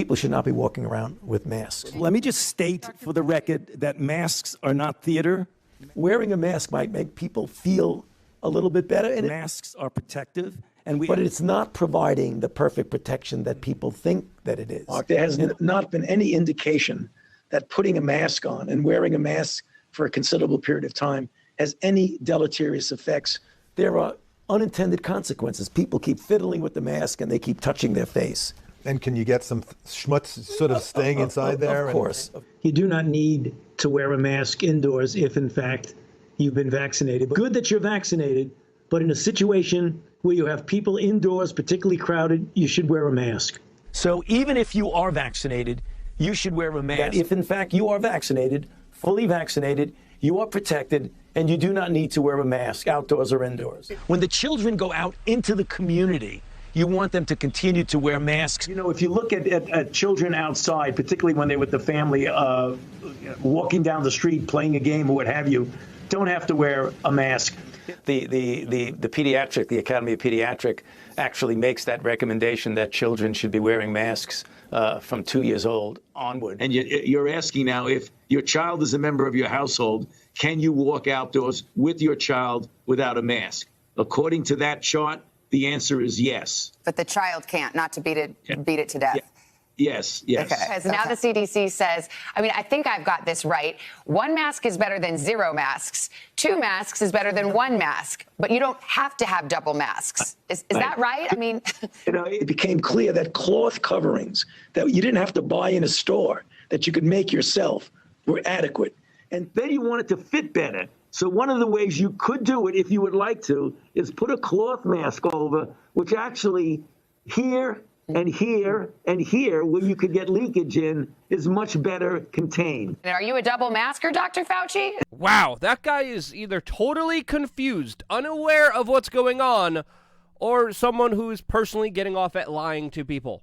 people should not be walking around with masks. Let me just state for the record that masks are not theater. Wearing a mask might make people feel a little bit better. And Masks are protective. But it's not providing the perfect protection that people think that it is. There has not been any indication that putting a mask on and wearing a mask for a considerable period of time has any deleterious effects. There are unintended consequences. People keep fiddling with the mask and they keep touching their face. And can you get some schmutz sort of staying inside there? Of course. You do not need to wear a mask indoors if, in fact, you've been vaccinated. Good that you're vaccinated, but in a situation where you have people indoors, particularly crowded, you should wear a mask. So even if you are vaccinated, you should wear a mask. That if, in fact, you are vaccinated, fully vaccinated, you are protected, and you do not need to wear a mask outdoors or indoors. When the children go out into the community, you want them to continue to wear masks. You know, if you look at children outside, particularly when they're with the family, walking down the street, playing a game or what have you, don't have to wear a mask. The Academy of Pediatric actually makes that recommendation that children should be wearing masks from 2 years old onward. And you're asking now, if your child is a member of your household, can you walk outdoors with your child without a mask? According to that chart, the answer is yes. But the child can't, not to beat it to death. Yeah. Yes, yes. Okay. Because now the CDC says, I mean, I think I've got this right. 1 mask is better than 0 masks. 2 masks is better than 1 mask. But you don't have to have double masks. Is that right? I mean, it became clear that cloth coverings that you didn't have to buy in a store, that you could make yourself, were adequate. And then you want it to fit better. So one of the ways you could do it, if you would like to, is put a cloth mask over, which actually here and here and here, where you could get leakage in, is much better contained. Are you a double masker, Dr. Fauci? Wow, that guy is either totally confused, unaware of what's going on, or someone who is personally getting off at lying to people.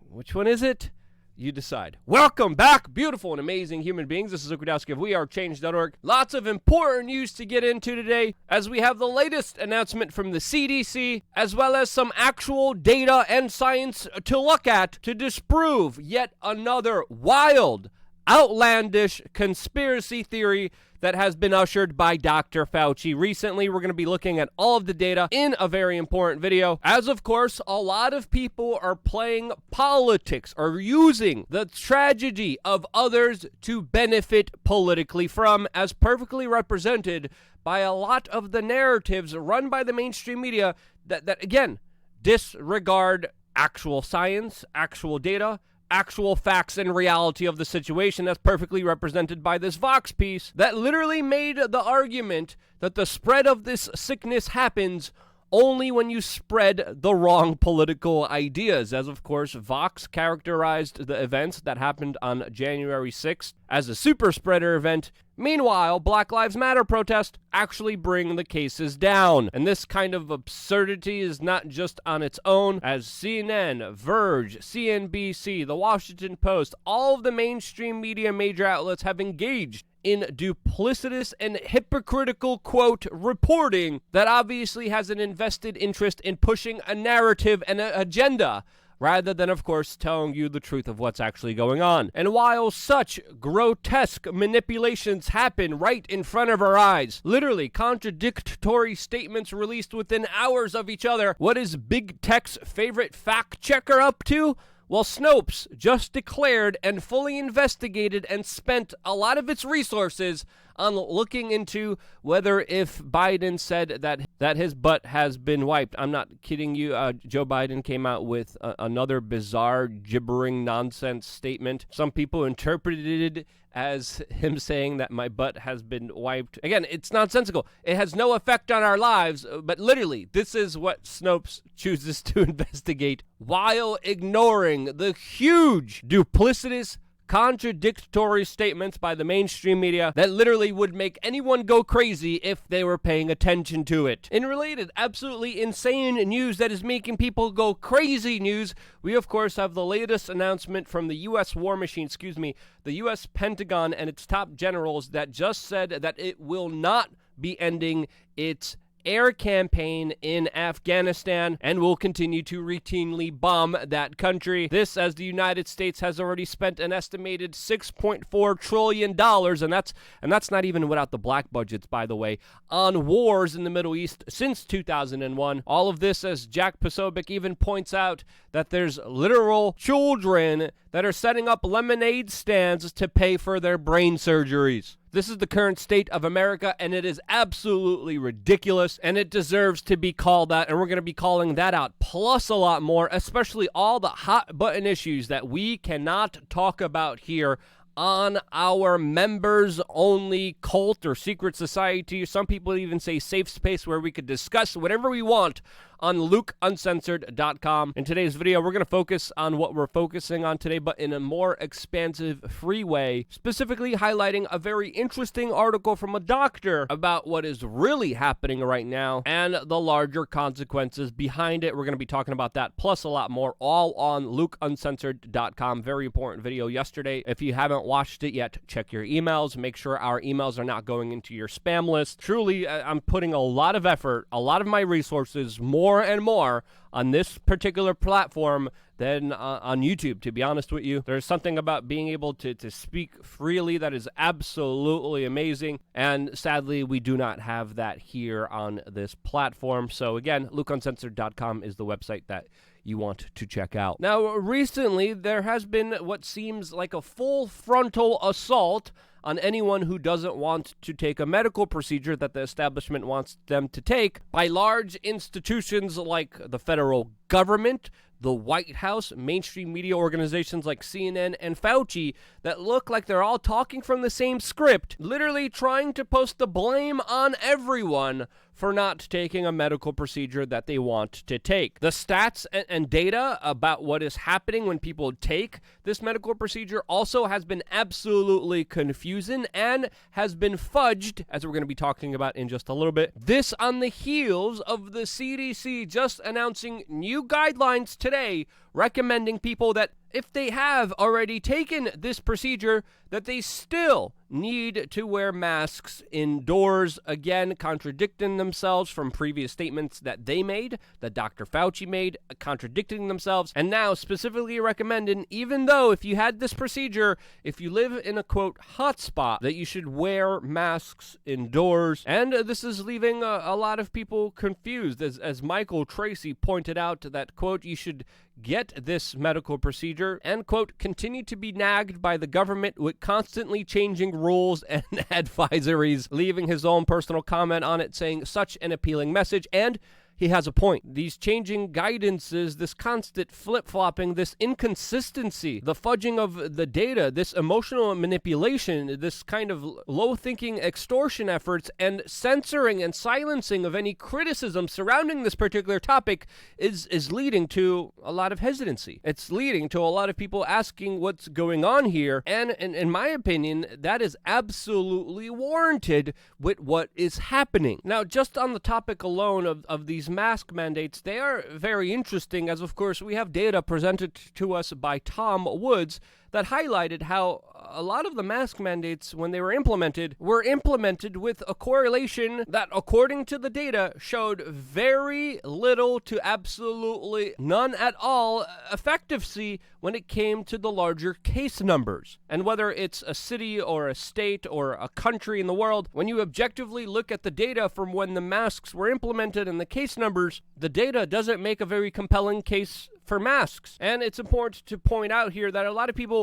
Which one is it? You decide. Welcome back, beautiful and amazing human beings. This is Luke Rudowski of WeAreChange.org. Lots of important news to get into today, as we have the latest announcement from the CDC, as well as some actual data and science to look at to disprove yet another wild, outlandish conspiracy theory that has been ushered by Dr. Fauci. Recently, we're going to be looking at all of the data in a very important video, as of course, a lot of people are playing politics or using the tragedy of others to benefit politically from, as perfectly represented by a lot of the narratives run by the mainstream media that again, disregard actual science, actual data, actual facts and reality of the situation. That's perfectly represented by this Vox piece that literally made the argument that the spread of this sickness happens only when you spread the wrong political ideas, as of course Vox characterized the events that happened on January 6th as a super spreader event. Meanwhile, Black Lives Matter protests actually bring the cases down. And this kind of absurdity is not just on its own, as CNN, Verge, CNBC, The Washington Post, all of the mainstream media major outlets have engaged in duplicitous and hypocritical, quote, reporting that obviously has an invested interest in pushing a narrative and an agenda, rather than, of course, telling you the truth of what's actually going on. And while such grotesque manipulations happen right in front of our eyes, literally contradictory statements released within hours of each other, what is Big Tech's favorite fact checker up to? Well, Snopes just declared and fully investigated and spent a lot of its resources on looking into whether if Biden said that his butt has been wiped. I'm not kidding you. Joe Biden came out with another bizarre, gibbering nonsense statement. Some people interpreted it as him saying that my butt has been wiped. Again, it's nonsensical. It has no effect on our lives, but literally, this is what Snopes chooses to investigate while ignoring the huge, duplicitous, contradictory statements by the mainstream media that literally would make anyone go crazy if they were paying attention to it. In related, absolutely insane news that is making people go crazy news, we of course have the latest announcement from the U.S. War Machine, the U.S. Pentagon and its top generals that just said that it will not be ending its air campaign in Afghanistan and will continue to routinely bomb that country. This, as the United States has already spent an estimated $6.4 trillion, and that's not even without the black budgets, by the way, on wars in the Middle East since 2001. All of this, as Jack Posobiec even points out, that there's literal children that are setting up lemonade stands to pay for their brain surgeries. This is the current state of America, and it is absolutely ridiculous, and it deserves to be called out, and we're going to be calling that out, plus a lot more, especially all the hot-button issues that we cannot talk about here on our members-only cult or secret society. Some people even say safe space where we could discuss whatever we want on LukeUncensored.com. In today's video, we're going to focus on what we're focusing on today, but in a more expansive, free way, specifically highlighting a very interesting article from a doctor about what is really happening right now and the larger consequences behind it. We're going to be talking about that, plus a lot more, all on LukeUncensored.com. Very important video yesterday. If you haven't watched it yet, check your emails. Make sure our emails are not going into your spam list. Truly, I'm putting a lot of effort, a lot of my resources, more and more on this particular platform than on YouTube, to be honest with you. There's something about being able to speak freely that is absolutely amazing, and sadly, we do not have that here on this platform. So again, LukeUncensored.com is the website that you want to check out. Now, recently, there has been what seems like a full frontal assault on anyone who doesn't want to take a medical procedure that the establishment wants them to take by large institutions like the federal government, the White House, mainstream media organizations like CNN and Fauci that look like they're all talking from the same script, literally trying to post the blame on everyone for not taking a medical procedure that they want to take. The stats and data about what is happening when people take this medical procedure also has been absolutely confusing and has been fudged, as we're going to be talking about in just a little bit. This on the heels of the CDC just announcing new guidelines today recommending people that if they have already taken this procedure, that they still need to wear masks indoors, again, contradicting themselves from previous statements that they made, that Dr. Fauci made, contradicting themselves, and now specifically recommending, even though if you had this procedure, if you live in a, quote, hotspot, that you should wear masks indoors. And this is leaving a lot of people confused, as Michael Tracy pointed out, that, quote, you should get this medical procedure and, quote, continue to be nagged by the government with constantly changing rules and advisories, leaving his own personal comment on it saying such an appealing message. And he has a point. These changing guidances, this constant flip-flopping, this inconsistency, the fudging of the data, this emotional manipulation, this kind of low-thinking extortion efforts, and censoring and silencing of any criticism surrounding this particular topic is leading to a lot of hesitancy. It's leading to a lot of people asking what's going on here, and in my opinion, that is absolutely warranted with what is happening. Now, just on the topic alone of these mask mandates, they are very interesting, as of course we have data presented to us by Tom Woods that highlighted how a lot of the mask mandates, when they were implemented with a correlation that, according to the data, showed very little to absolutely none at all effectiveness when it came to the larger case numbers. And whether it's a city or a state or a country in the world, when you objectively look at the data from when the masks were implemented and the case numbers, the data doesn't make a very compelling case for masks. And it's important to point out here that a lot of people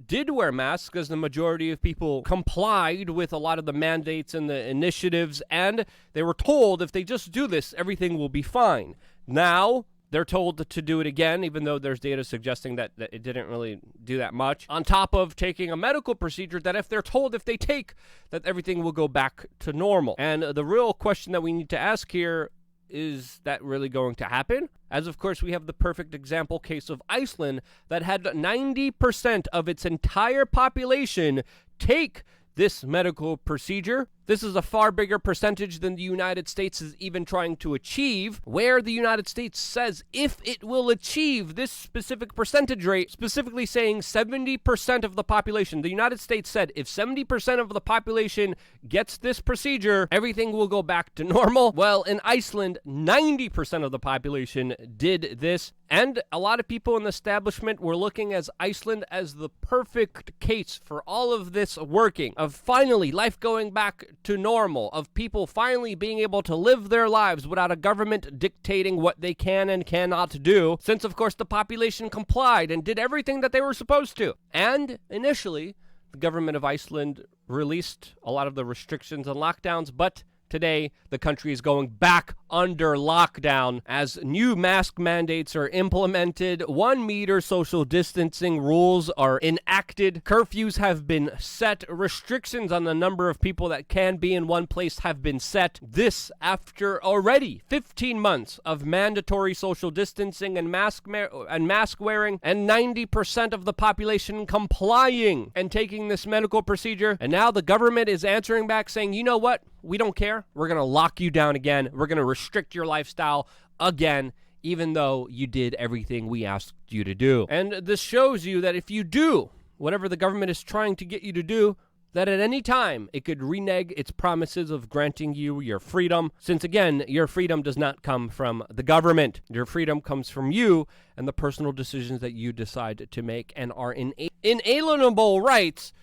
did wear masks, as the majority of people complied with a lot of the mandates and the initiatives, and they were told if they just do this, everything will be fine. Now, they're told to do it again, even though there's data suggesting that it didn't really do that much. On top of taking a medical procedure that if they're told if they take, that everything will go back to normal. And the real question that we need to ask here, is that really going to happen? As of course we have the perfect example case of Iceland that had 90% of its entire population take this medical procedure. This is a far bigger percentage than the United States is even trying to achieve, where the United States says if it will achieve this specific percentage rate, specifically saying 70% of the population. The United States said if 70% of the population gets this procedure, everything will go back to normal. Well, in Iceland, 90% of the population did this, and a lot of people in the establishment were looking at Iceland as the perfect case for all of this working, of finally life going back to normal, of people finally being able to live their lives without a government dictating what they can and cannot do, since of course the population complied and did everything that they were supposed to. And initially, the government of Iceland released a lot of the restrictions and lockdowns, but today, the country is going back under lockdown as new mask mandates are implemented, 1 meter social distancing rules are enacted, curfews have been set, restrictions on the number of people that can be in one place have been set. This after already 15 months of mandatory social distancing and mask wearing, and 90% of the population complying and taking this medical procedure. And now the government is answering back saying, you know what? We don't care. We're going to lock you down again. We're going to restrict your lifestyle again, even though you did everything we asked you to do. And this shows you that if you do whatever the government is trying to get you to do, that at any time it could renege its promises of granting you your freedom, since again, your freedom does not come from the government. Your freedom comes from you and the personal decisions that you decide to make, and are inalienable rights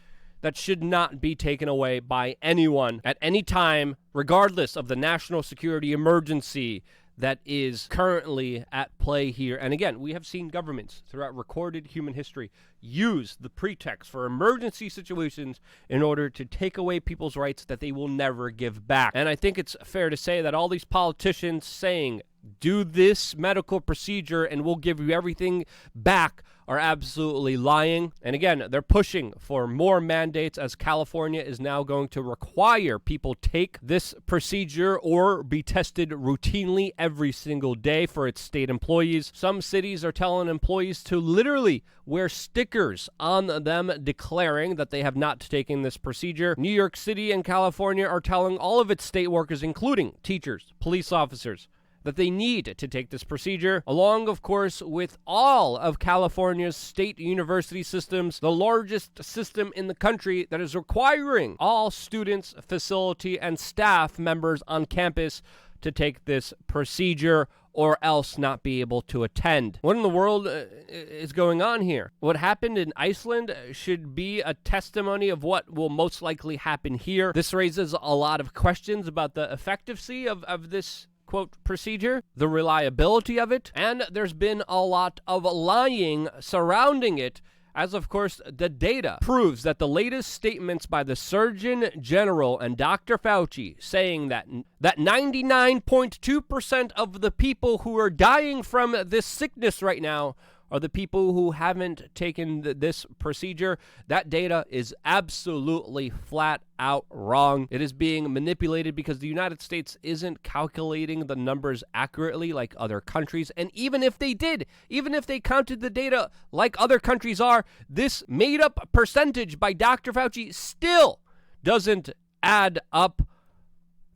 that should not be taken away by anyone at any time, regardless of the national security emergency that is currently at play here. And again, we have seen governments throughout recorded human history use the pretext for emergency situations in order to take away people's rights that they will never give back. And I think it's fair to say that all these politicians saying, do this medical procedure and we'll give you everything back, are absolutely lying. And again, they're pushing for more mandates, as California is now going to require people take this procedure or be tested routinely every single day for its state employees. Some cities are telling employees to literally wear stickers on them declaring that they have not taken this procedure. New York City and California are telling all of its state workers, including teachers, police officers, that they need to take this procedure, along, of course, with all of California's state university systems, the largest system in the country that is requiring all students, facility, and staff members on campus to take this procedure or else not be able to attend. What in the world is going on here? What happened in Iceland should be a testimony of what will most likely happen here. This raises a lot of questions about the effectiveness of this quote procedure, the reliability of it, and there's been a lot of lying surrounding it, as of course the data proves that the latest statements by the Surgeon General and Dr. Fauci saying that 99.2% of the people who are dying from this sickness right now are the people who haven't taken this procedure. That data is absolutely flat out wrong. It is being manipulated because the United States isn't calculating the numbers accurately like other countries. And even if they did, even if they counted the data like other countries are, this made up percentage by Dr. Fauci still doesn't add up.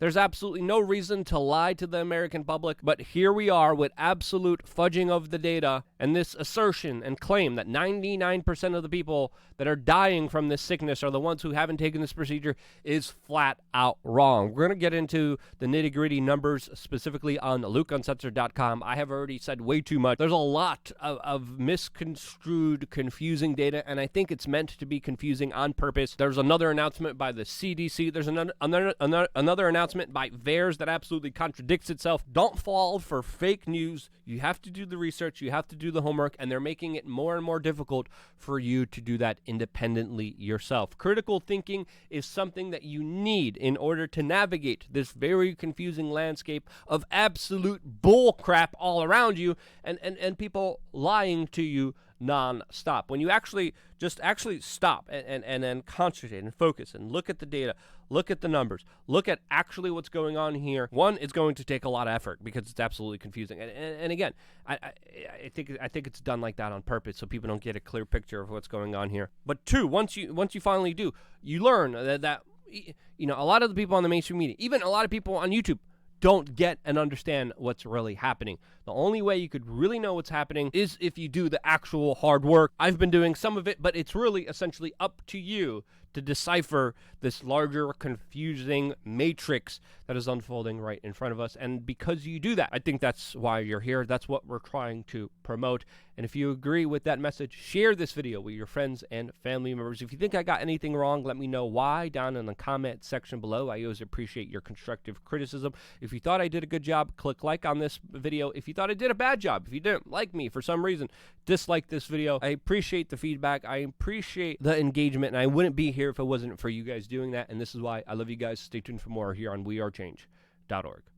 There's absolutely no reason to lie to the American public, but here we are with absolute fudging of the data and this assertion and claim that 99% of the people that are dying from this sickness are the ones who haven't taken this procedure is flat out wrong. We're going to get into the nitty-gritty numbers specifically on LukeUncensored.com. I have already said way too much. There's a lot of misconstrued, confusing data, and I think it's meant to be confusing on purpose. There's another announcement by the CDC. There's another announcement by VAERS that absolutely contradicts itself. Don't fall for fake news. You have to do the research. You have to do the homework, and they're making it more and more difficult for you to do that independently yourself. Critical thinking is something that you need in order to navigate this very confusing landscape of absolute bull crap all around you and people lying to you non-stop. When you actually stop and then concentrate and focus and look at the data, look at the numbers, look at actually what's going on here. One, it's going to take a lot of effort because it's absolutely confusing. And again, I think it's done like that on purpose so people don't get a clear picture of what's going on here. But two, once you finally do, you learn that you know, a lot of the people on the mainstream media, even a lot of people on YouTube, don't get and understand what's really happening. The only way you could really know what's happening is if you do the actual hard work. I've been doing some of it, but it's really essentially up to you to decipher this larger, confusing matrix that is unfolding right in front of us. And because you do that, I think that's why you're here. That's what we're trying to promote. And if you agree with that message, share this video with your friends and family members. If you think I got anything wrong, let me know why down in the comment section below. I always appreciate your constructive criticism. If you thought I did a good job, click like on this video. If you thought I did a bad job, if you didn't like me for some reason, dislike this video. I appreciate the feedback. I appreciate the engagement, and I wouldn't be here if it wasn't for you guys doing that. And this is why I love you guys. Stay tuned for more here on wearechange.org.